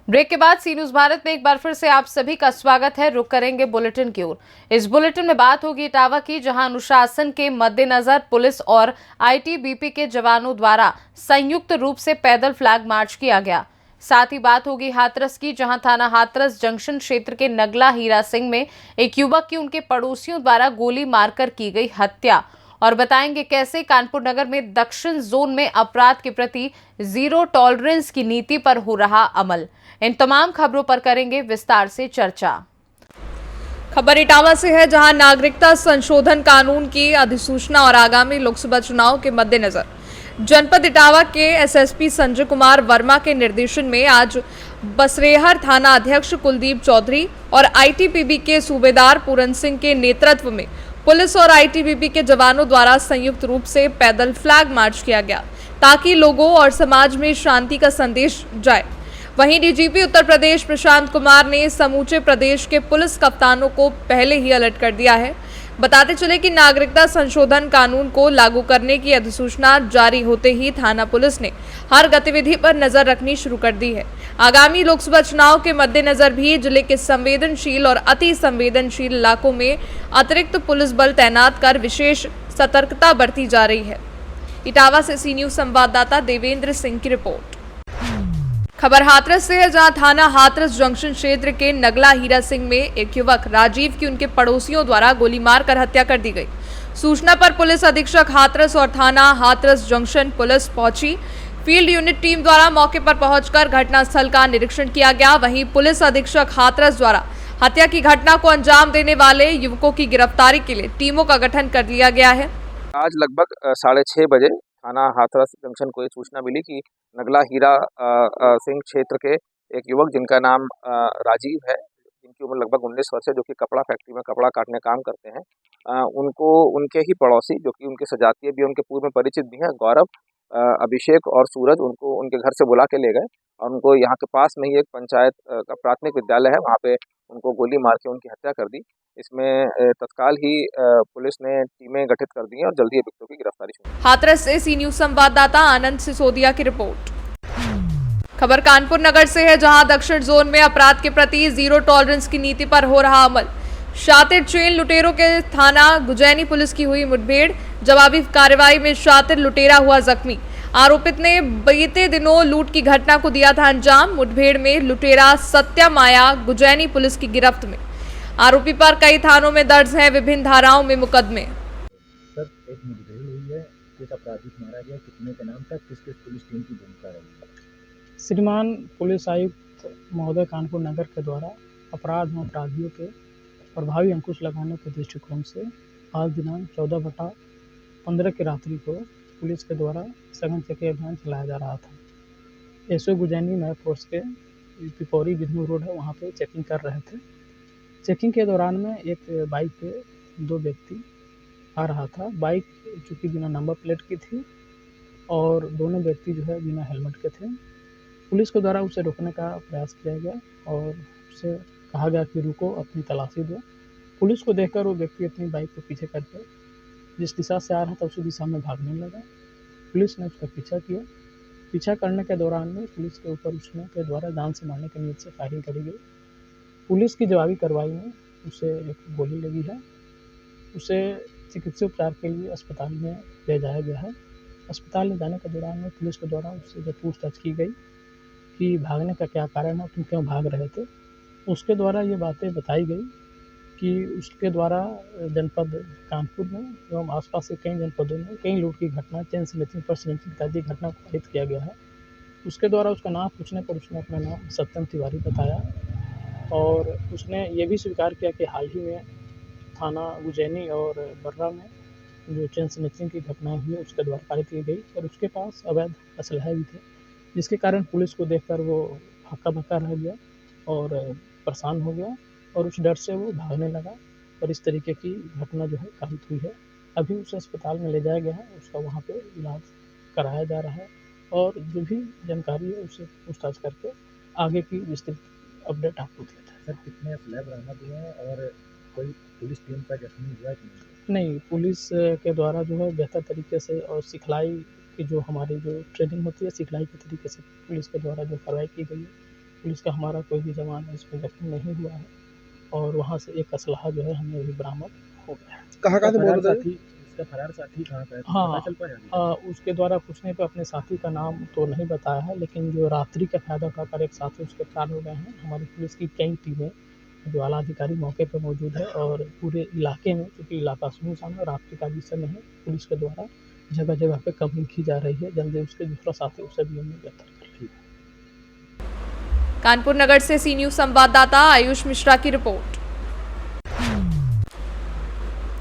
Break के बाद सी news Bharat में एक बार फिर से आप सभी का स्वागत है। रुक करेंगे बुलेटिन की ओर। इस बुलेटिन में बात होगी इटावा की, जहां अनुशासन के मद्देनजर पुलिस और आईटीबीपी के जवानों द्वारा संयुक्त रूप से पैदल फ्लैग मार्च किया गया। साथ ही बात होगी हाथरस की, जहां थाना हाथरस जंक्शन क्षेत्र के नगला हीरा सिंह में एक युवक की उनके पड़ोसियों द्वारा गोली मारकर की गई हत्या। और बताएंगे कैसे कानपुर नगर में दक्षिण जोन में अपराध के प्रति जीरो टॉलरेंस की नीति पर हो रहा अमल। इन तमाम खबरों पर करेंगे विस्तार से चर्चा। खबर इटावा से है, जहां नागरिकता संशोधन कानून की अधिसूचना और आगामी लोकसभा चुनाव के मद्देनजर जनपद इटावा के एसएसपी संजय कुमार वर्मा के निर्देशन में आज बसरेहर थाना अध्यक्ष कुलदीप चौधरी और आईटीबीपी के सूबेदार पूरन सिंह के नेतृत्व में पुलिस और आईटीबीपी के जवानों द्वारा संयुक्त रूप से पैदल फ्लैग मार्च किया गया, ताकि लोगों और समाज में शांति का संदेश जाए। वहीं डीजीपी उत्तर प्रदेश प्रशांत कुमार ने समूचे प्रदेश के पुलिस कप्तानों को पहले ही अलर्ट कर दिया है। बताते चले कि नागरिकता संशोधन कानून को लागू करने की अधिसूचना जारी होते ही थाना पुलिस ने हर गतिविधि पर नजर रखनी शुरू कर दी है। आगामी लोकसभा चुनाव के मद्देनजर भी जिले के संवेदनशील और अति संवेदनशील इलाकों में अतिरिक्त पुलिस बल तैनात कर विशेष सतर्कता बरती जा रही है। इटावा से सी न्यूज संवाददाता देवेंद्र सिंह की रिपोर्ट। खबर हाथरस से है, जहां थाना हाथरस जंक्शन क्षेत्र के नगला हीरा सिंह में एक युवक राजीव की उनके पड़ोसियों द्वारा गोली मारकर हत्या कर दी गई। सूचना पर पुलिस अधीक्षक हाथरस और थाना हाथरस जंक्शन पुलिस पहुंची। फील्ड यूनिट टीम द्वारा मौके पर पहुंचकर घटनास्थल का निरीक्षण किया गया। वहीं पुलिस अधीक्षक हाथरस द्वारा हत्या की घटना को अंजाम देने वाले युवकों की गिरफ्तारी के लिए टीमों का गठन कर लिया गया है। आज लगभग 6:30 बजे थाना हाथरस जंक्शन को ये सूचना मिली कि नगला हीरा सिंह क्षेत्र के एक युवक जिनका नाम राजीव है, जिनकी उम्र लगभग 19 वर्ष है, जो कि कपड़ा फैक्ट्री में कपड़ा काटने काम करते हैं, उनको उनके ही पड़ोसी, जो कि उनके सजातीय भी, उनके पूर्व में परिचित भी हैं, गौरव, अभिषेक और सूरज, उनको उनके घर से बुला के ले गए और उनको यहाँ के पास में ही एक पंचायत का प्राथमिक विद्यालय है, वहाँ पे उनको गोली मार के उनकी हत्या कर दी। इसमें तत्काल ही पुलिस ने टीमें गठित कर दी हैं और जल्दी अभियुक्तों की गिरफ्तारी शुरू। हाथरस से सी न्यूज संवाददाता आनंद सिसोदिया की रिपोर्ट। खबर कानपुर नगर से है, जहां दक्षिण जोन में अपराध के प्रति जीरो टॉलरेंस की नीति पर हो रहा अमल। शातिर चेन लुटेरों के थाना गुजैनी पुलिस की हुई मुठभेड़, जवाबी कार्रवाई में शातिर लुटेरा हुआ जख्मी। आरोपित ने बीते दिनों लूट की घटना को दिया था अंजाम। मुठभेड़ में लुटेरा सत्या माया गुजैनी पुलिस की गिरफ्त में। आरोपी पर कई थानों में दर्ज हैं विभिन्न धाराओं में मुकदमे। सर, एक मुठभेड़ हुई है, किस अपराधी को मारा गया, कितने के नाम तक, किस किस पुलिस टीम की भूमिका रही? श्रीमान पुलिस आयुक्त महोदय कानपुर नगर के द्वारा अपराध और अपराधियों के प्रभावी अंकुश लगाने के दृष्टिकोण से आज दिनांक 14/15 की रात्रि को पुलिस के द्वारा सघन चेकिंग अभियान चलाया जा रहा था। एसओ गुजैनी नए फोर्स के पिपौरी बिजनू रोड है, वहाँ पे चेकिंग कर रहे थे। चेकिंग के दौरान में एक बाइक पे 2 व्यक्ति आ रहा था। बाइक चूँकि बिना नंबर प्लेट की थी और दोनों व्यक्ति जो है बिना हेलमेट के थे। पुलिस के द्वारा उसे रोकने का प्रयास किया गया और उससे कहा गया कि रुको, अपनी तलाशी दो। पुलिस को देखकर वो व्यक्ति अपनी बाइक को पीछे करके जिस दिशा से आ रहा था उसी दिशा में भागने लगा। पुलिस ने उसका पीछा किया। पीछा करने के दौरान में पुलिस के ऊपर उसने के द्वारा जान से मारने के नीयत से फायरिंग करी गई। पुलिस की जवाबी कार्रवाई में उसे एक गोली लगी है। उसे चिकित्सा उपचार के लिए अस्पताल में ले जाया गया है। अस्पताल ले जाने के दौरान में पुलिस के द्वारा उससे जब पूछताछ की गई कि भागने का क्या कारण है, तुम क्यों भाग रहे थे, उसके द्वारा ये बातें बताई गई कि उसके द्वारा जनपद कानपुर में एवं आसपास के कई जनपदों में कई लूट की घटना, चेन स्नैचिंग, पर्स स्नैचिंग इत्यादि घटना को पारित किया गया है। उसके द्वारा उसका नाम पूछने पर उसने अपना नाम सत्यम तिवारी बताया और उसने ये भी स्वीकार किया कि हाल ही में थाना गुजैनी और बर्रा में जो चेन स्नैचिंग की घटनाएं हुई उसके द्वारा पारित की गई और उसके पास अवैध असलहे भी थे, जिसके कारण पुलिस को देखकर वो हक्का बक्का रह गया और परेशान हो गया और उस डर से वो भागने लगा और इस तरीके की घटना जो है कारित हुई है। अभी उसे अस्पताल में ले जाया गया है, उसका वहाँ पे इलाज कराया जा रहा है और जो भी जानकारी है उससे पूछताछ करके आगे की विस्तृत अपडेट आपको दिया जाए। सर, कितने असलहे बरामद हुए हैं और कोई पुलिस टीम का जख्मी हुआ कि नहीं? पुलिस के द्वारा जो है बेहतर तरीके से और सिखलाई की जो हमारी जो ट्रेनिंग होती है, सिखलाई के तरीके से पुलिस के द्वारा जो कार्रवाई की गई है पुलिस का हमारा कोई भी जवान इस पर जख्मी नहीं हुआ है और वहाँ से एक असलहा जो है हमें अभी बरामद हो गया है। कहाँ इसका बोल फरार रहे साथी इसका फरार साथी कहाँ का है? हाँ, पता चल पाया अभी? उसके द्वारा पूछने पे अपने साथी का नाम तो नहीं बताया है, लेकिन जो रात्रि का फायदा उठाकर एक साथी उसके फरार हो गए हैं। हमारी पुलिस की कई टीमें जो आला अधिकारी मौके पर मौजूद है और पूरे इलाके में, चूँकि इलाका सुनसान है, रात्रि का भी समय है, पुलिस के द्वारा जगह जगह पे कमिंग की जा रही है। जल्दी उसके दूसरा साथी उसे भी हमने गिरफ्तार कर लिया। कानपुर नगर से सी न्यूज संवाददाता आयुष मिश्रा की रिपोर्ट।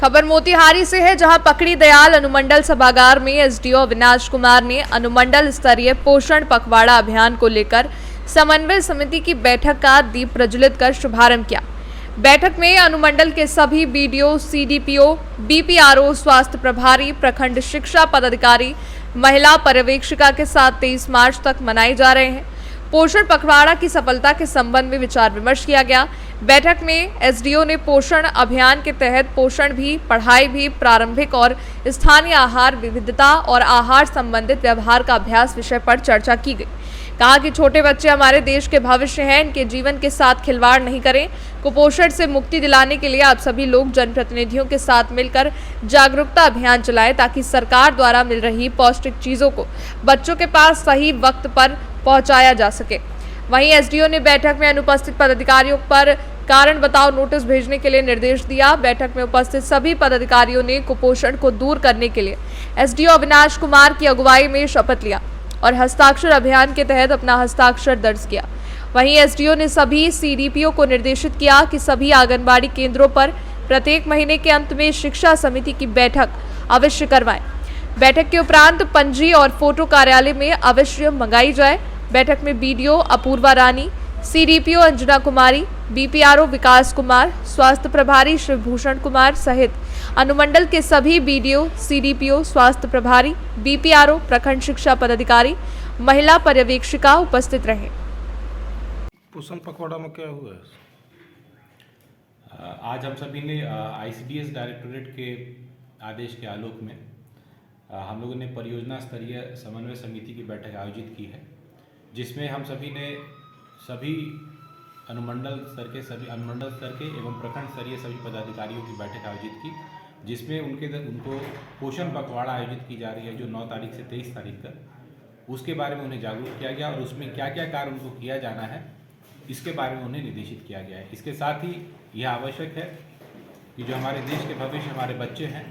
खबर मोतिहारी से है, जहां पकड़ी दयाल अनुमंडल सभागार में एसडीओ अविनाश कुमार ने अनुमंडल स्तरीय पोषण पखवाड़ा अभियान को लेकर समन्वय समिति की बैठक का दीप प्रज्वलित कर शुभारंभ किया। बैठक में अनुमंडल के सभी बीडीओ, सीडीपीओ, बीपीआरओ, स्वास्थ्य प्रभारी, प्रखंड शिक्षा पदाधिकारी, महिला पर्यवेक्षिका के साथ 23 मार्च तक मनाए जा रहे हैं पोषण पखवाड़ा की सफलता के संबंध में विचार विमर्श किया गया। बैठक में एसडीओ ने पोषण अभियान के तहत पोषण भी, पढ़ाई भी, प्रारंभिक और स्थानीय आहार विविधता और आहार संबंधित व्यवहार का अभ्यास विषय पर चर्चा की गई। कहा कि छोटे बच्चे हमारे देश के भविष्य हैं, इनके जीवन के साथ खिलवाड़ नहीं करें। कुपोषण से मुक्ति दिलाने के लिए आप सभी लोग जनप्रतिनिधियों के साथ मिलकर जागरूकता अभियान चलाएं, ताकि सरकार द्वारा मिल रही पौष्टिक चीजों को बच्चों के पास सही वक्त पर पहुंचाया जा सके। वहीं एसडीओ ने बैठक में अनुपस्थित पदाधिकारियों पर कारण बताओ नोटिस भेजने के लिए निर्देश दिया। बैठक में उपस्थित सभी पदाधिकारियों ने कुपोषण को दूर करने के लिए एसडीओ अविनाश कुमार की अगुवाई में शपथ लिया और हस्ताक्षर अभियान के तहत अपना हस्ताक्षर दर्ज किया। वहीं एसडीओ ने सभी सीडीपीओ को निर्देशित किया कि सभी आंगनबाड़ी केंद्रों पर प्रत्येक महीने के अंत में शिक्षा समिति की बैठक अवश्य करवाएं। बैठक के उपरांत पंजी और फोटो कार्यालय में अवश्य मंगाई जाए। बैठक में बीडीओ अपूर्वा रानी, सीडीपीओ अंजना कुमारी, बीपीआरओ विकास कुमार, स्वास्थ्य प्रभारी शिवभूषण कुमार सहित अनुमंडल के सभी बीडीओ, सीडीपीओ, स्वास्थ्य प्रभारी, बीपीआरओ, प्रखंड शिक्षा पदाधिकारी, महिला पर्यवेक्षिका उपस्थित रहे। पोषण पखवाड़ा में क्या हुआ है? आज हम सभी ने आईसीडीएस डायरेक्टोरेट के आदेश के आलोक में हम लोगों ने परियोजना स्तरीय समन्वय समिति की बैठक आयोजित की है, जिसमें हम सभी ने सभी अनुमंडल स्तर के एवं प्रखंड स्तरीय सभी पदाधिकारियों की बैठक आयोजित की, जिसमें उनको पोषण पखवाड़ा आयोजित की जा रही है जो 9 तारीख से 23 तारीख तक, उसके बारे में उन्हें जागरूक किया गया और उसमें क्या क्या कार्य उनको किया जाना है इसके बारे में उन्हें निर्देशित किया गया है। इसके साथ ही यह आवश्यक है कि जो हमारे देश के भविष्य हमारे बच्चे हैं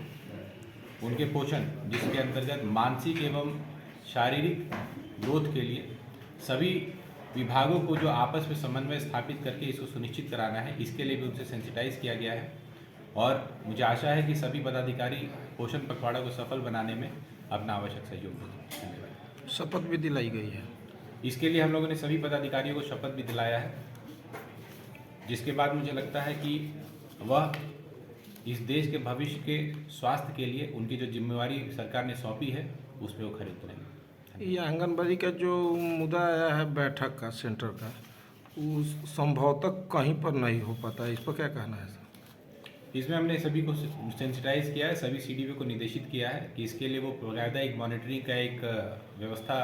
उनके पोषण, जिसके अंतर्गत मानसिक एवं शारीरिक ग्रोथ के लिए सभी विभागों को जो आपस में समन्वय स्थापित करके इसको सुनिश्चित कराना है, इसके लिए भी उनसे सेंसिटाइज किया गया है और मुझे आशा है कि सभी पदाधिकारी पोषण पखवाड़ा को सफल बनाने में अपना आवश्यक सहयोग देंगे। धन्यवाद। शपथ भी दिलाई गई है। इसके लिए हम लोगों ने सभी पदाधिकारियों को शपथ भी दिलाया है, जिसके बाद मुझे लगता है कि वह इस देश के भविष्य के स्वास्थ्य के लिए उनकी जो जिम्मेवारी सरकार ने सौंपी है उसमें वो खड़े उतरेंगे। ये आंगनबाड़ी का जो मुद्दा आया है बैठक का, सेंटर का, वो संभवतः कहीं पर नहीं हो पाता है, इस पर क्या कहना है सर? इसमें हमने सभी को सेंसिटाइज किया है, सभी सीडीपीओ को निर्देशित किया है कि इसके लिए वो बाकायदा एक मॉनिटरिंग का एक व्यवस्था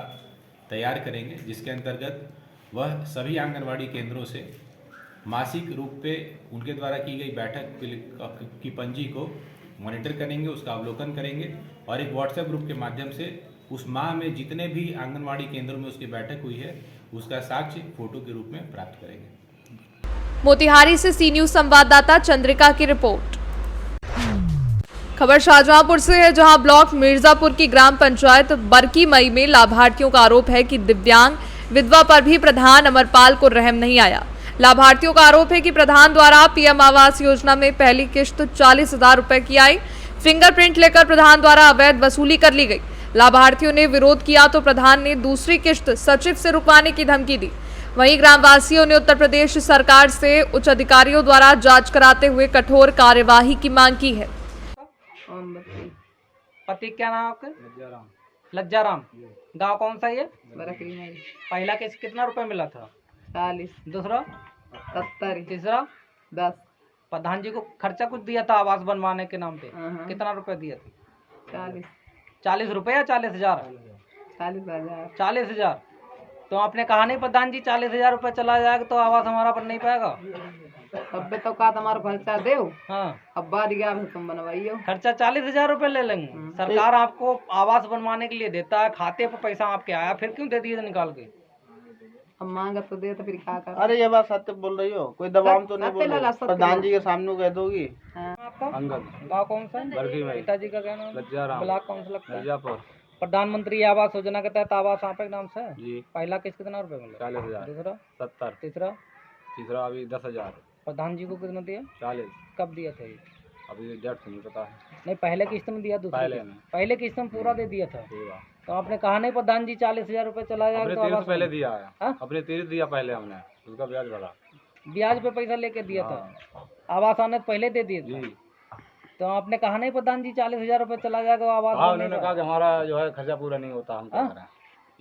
तैयार करेंगे, जिसके अंतर्गत वह सभी आंगनबाड़ी केंद्रों से मासिक रूप पे उनके द्वारा की गई बैठक की पंजी को मॉनिटर करेंगे, उसका अवलोकन करेंगे और एक व्हाट्सएप ग्रुप के माध्यम से उस माह में जितने भी आंगनबाड़ी केंद्रों में उसकी बैठक हुई है उसका साक्ष्य फोटो के रूप में प्राप्त करेंगे। मोतिहारी से सी न्यूज संवाददाता चंद्रिका की रिपोर्ट। खबर शाहजहांपुर से है, जहां ब्लॉक मिर्जापुर की ग्राम पंचायत बरकी मई में लाभार्थियों का आरोप है कि दिव्यांग विधवा पर भी प्रधान अमरपाल को रहम नहीं आया। लाभार्थियों का आरोप है कि प्रधान द्वारा पीएम आवास योजना में पहली किश्त 40,000 रुपए की आई। फिंगरप्रिंट लेकर प्रधान द्वारा अवैध वसूली कर ली गई। लाभार्थियों ने विरोध किया तो प्रधान ने दूसरी किश्त सचिव से रुकवाने की धमकी दी। वहीं ग्रामवासियों ने उत्तर प्रदेश सरकार से उच्च अधिकारियों द्वारा जांच कराते हुए कठोर कार्यवाही की मांग की है। पति क्या नाम आपका? लज्जाराम। गांव कौन सा ये? पहला किस्त कितना रुपए मिला था? 40। दूसरा? 70। तीसरा? 10। प्रधान जी को खर्चा कुछ दिया था आवास बनवाने के नाम पे? कितना रुपए दिए थे? 40। 40 रुपए या 40,000? 40,000। 40,000। तो आपने कहा नहीं प्रधान जी 40,000 रुपये चला जाएगा तो आवास हमारा बन नहीं पाएगा। तब तो का तुम्हारा खर्चा दे हाँ, अब बाद गया तुम बनवाइयो। खर्चा 40,000 रुपये ले लेंगे। सरकार आपको आवास बनवाने के लिए देता है, खाते पर पैसा आपके आया, फिर क्यों दे दिए निकाल के? अब मांगा तो दे तो फिर क्या कर। अरे ये बात सत्य बोल रही हो, कोई दबाव तो नहीं सत्य बोल रही लगा, हो? सत्य प्रधान जी लगा। के सामने कह दोगी? आपका अंगद गाँव कौन सा है? बरकी में। पिताजी का क्या नाम है? लज्जाराम। ब्लॉक कौन सा लगता है? मिर्जापुर प्रधानमंत्री आवास योजना के तहत आवास आप एक नाम से है? जी। पहला किस्त कितना रुपए मिला? 40,000। दूसरा? 70। तीसरा? तीसरा अभी 10,000। प्रधान जी को कितना दिया? 40। कब दिया था ये? अभी डेट तो नहीं पता है। नहीं, पहले किस्त में दिया, दूसरे पहले किस्त? में। पहले किस्त में पूरा दे दिया था। ठीक है। तो आपने कहा नहीं प्रधान जी 40,000 रुपये चला जाएगा अपने तो 30 आवास पहले बन- दिया है। हाँ? अपने 30 दिया पहले हमने, उसका ब्याज भरा। ब्याज पे पैसा लेके दिया था, आवास आने से पहले दे दिए थे। जी। तो आपने कहा नहीं प्रधान जी 40,000 रुपये चला जाएगा आवास हाँ, बनने उन्होंने का? कहा कि हमारा जो है खर्चा पूरा नहीं होता, हम क्या हाँ? करें?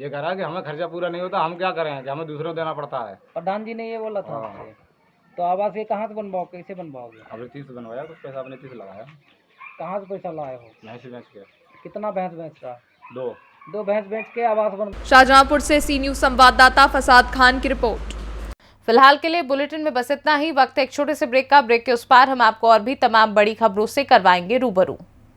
ये कह रहा है कि हमें खर्चा पूरा नहीं होता, हम क्या करें कि हमें दूसरों को देना पड़ता है। प्रधान जी ने ये बोला था हाँ। आपसे। तो आवास ये कहाँ से बनवाओ, कैसे बनवाओगे? अपने 30 बनवाया, कुछ पैसा अपने 30 लगाया, कहाँ से पैसा लाए हो? भैंस बेच के। कितना भैंस बेच का? 2। भैंस बेच के आवास बन। शाहजहांपुर से सी न्यूज संवाददाता फसाद खान की रिपोर्ट। फिलहाल के लिए बुलेटिन में बस इतना ही। वक्त है एक छोटे से ब्रेक का। ब्रेक के उस पार हम आपको और भी तमाम बड़ी खबरों से करवाएंगे रूबरू।